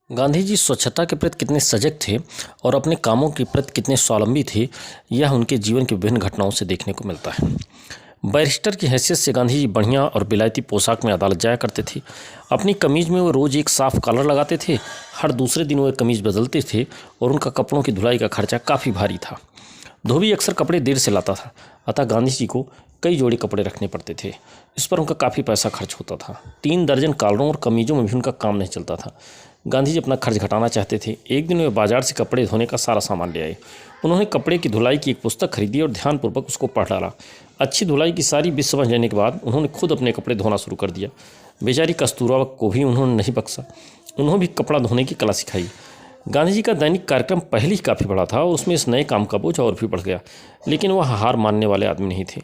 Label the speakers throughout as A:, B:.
A: गांधी जी स्वच्छता के प्रति कितने सजग थे और अपने कामों के प्रति कितने स्वावलंबी थे, यह उनके जीवन की विभिन्न घटनाओं से देखने को मिलता है। बैरिस्टर की हैसियत से गांधी जी बढ़िया और बिलायती पोशाक में अदालत जाया करते थे। अपनी कमीज में वो रोज़ एक साफ कॉलर लगाते थे। हर दूसरे दिन वो एक कमीज बदलते थे और उनका कपड़ों की धुलाई का खर्चा काफ़ी भारी था। धोबी अक्सर कपड़े देर से लाता था, अतः गांधी जी को कई जोड़ी कपड़े रखने पड़ते थे। इस पर उनका काफ़ी पैसा खर्च होता था। 3 दर्जन कॉलरों और कमीजों में भी उनका काम नहीं चलता था। गांधी जी अपना खर्च घटाना चाहते थे। एक दिन वे बाजार से कपड़े धोने का सारा सामान ले आए। उन्होंने कपड़े की धुलाई की एक पुस्तक खरीदी और ध्यानपूर्वक उसको पढ़ डाला। अच्छी धुलाई की सारी विधि समझ लेने के बाद उन्होंने खुद अपने कपड़े धोना शुरू कर दिया। बेचारी कस्तूरबा को भी उन्होंने नहीं बख्शा, उन्होंने भी कपड़ा धोने की कला सिखाई। गांधी जी का दैनिक कार्यक्रम पहले ही काफ़ी बड़ा था और उसमें इस नए काम का बोझ और भी बढ़ गया, लेकिन वह हार मानने वाले आदमी नहीं थे।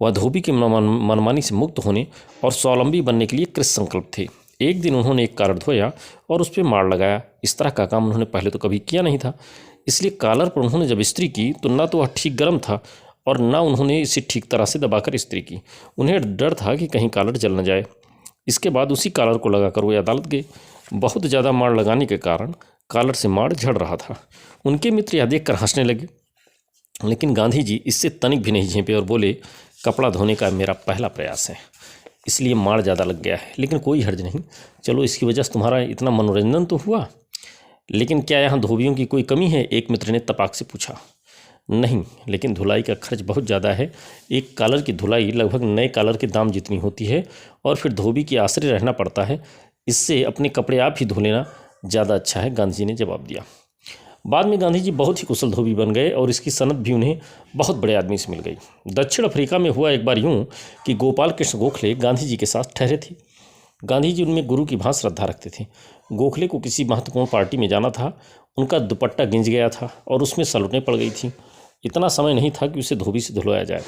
A: वह धोबी की मनमानी से मुक्त होने और स्वावलंबी बनने के लिए कृत संकल्प थे। एक दिन उन्होंने एक कॉलर धोया और उस पर मार लगाया। इस तरह का काम उन्होंने पहले तो कभी किया नहीं था, इसलिए कॉलर पर उन्होंने जब इस्त्री की तो न तो वह ठीक गर्म था और न उन्होंने इसे ठीक तरह से दबाकर इस्त्री की। उन्हें डर था कि कहीं कॉलर जल न जाए। इसके बाद उसी कॉलर को लगाकर वे अदालत गए। बहुत ज़्यादा मार लगाने के कारण कॉलर से मार झड़ रहा था। उनके मित्र यह देखकर हंसने लगे, लेकिन गांधी जी इससे तनिक भी नहीं झेंपे और बोले, कपड़ा धोने का मेरा पहला प्रयास है, इसलिए मार ज़्यादा लग गया है, लेकिन कोई हर्ज नहीं। चलो, इसकी वजह से तुम्हारा इतना मनोरंजन तो हुआ, लेकिन क्या यहाँ धोबियों की कोई कमी है? एक मित्र ने तपाक से पूछा। नहीं, लेकिन धुलाई का खर्च बहुत ज़्यादा है। एक कॉलर की धुलाई लगभग नए कॉलर के दाम जितनी होती है और फिर धोबी के आश्रय रहना पड़ता है। इससे अपने कपड़े आप ही धो लेना ज़्यादा अच्छा है, गांधी जी ने जवाब दिया। बाद में गांधी जी बहुत ही कुशल धोबी बन गए और इसकी सनत भी उन्हें बहुत बड़े आदमी से मिल गई। दक्षिण अफ्रीका में हुआ एक बार यूँ कि गोपाल कृष्ण गोखले गांधी जी के साथ ठहरे थे। गांधी जी उनमें गुरु की भांति श्रद्धा रखते थे। गोखले को किसी महत्वपूर्ण पार्टी में जाना था। उनका दुपट्टा गिंज गया था और उसमें सलूटें पड़ गई थी। इतना समय नहीं था कि उसे धोबी से धुलवाया जाए।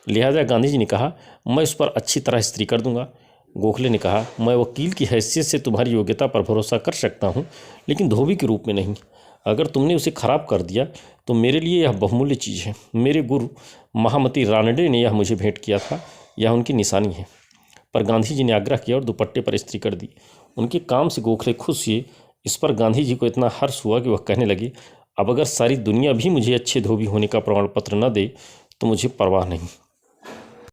A: लिहाजा गांधी जी ने कहा, मैं उस पर अच्छी तरह इस्त्री कर दूंगा। गोखले ने कहा, मैं वकील की हैसियत से तुम्हारी योग्यता पर भरोसा कर सकता हूँ, लेकिन धोबी के रूप में नहीं। अगर तुमने उसे खराब कर दिया तो मेरे लिए यह बहुमूल्य चीज़ है। मेरे गुरु महामती रानडे ने यह मुझे भेंट किया था, यह उनकी निशानी है। पर गांधी जी ने आग्रह किया और दुपट्टे पर इस्त्री कर दी। उनके काम से गोखले खुश हुए। इस पर गांधी जी को इतना हर्ष हुआ कि वह कहने लगे, अब अगर सारी दुनिया भी मुझे अच्छे धोबी होने का प्रमाण पत्र न दे तो मुझे परवाह नहीं।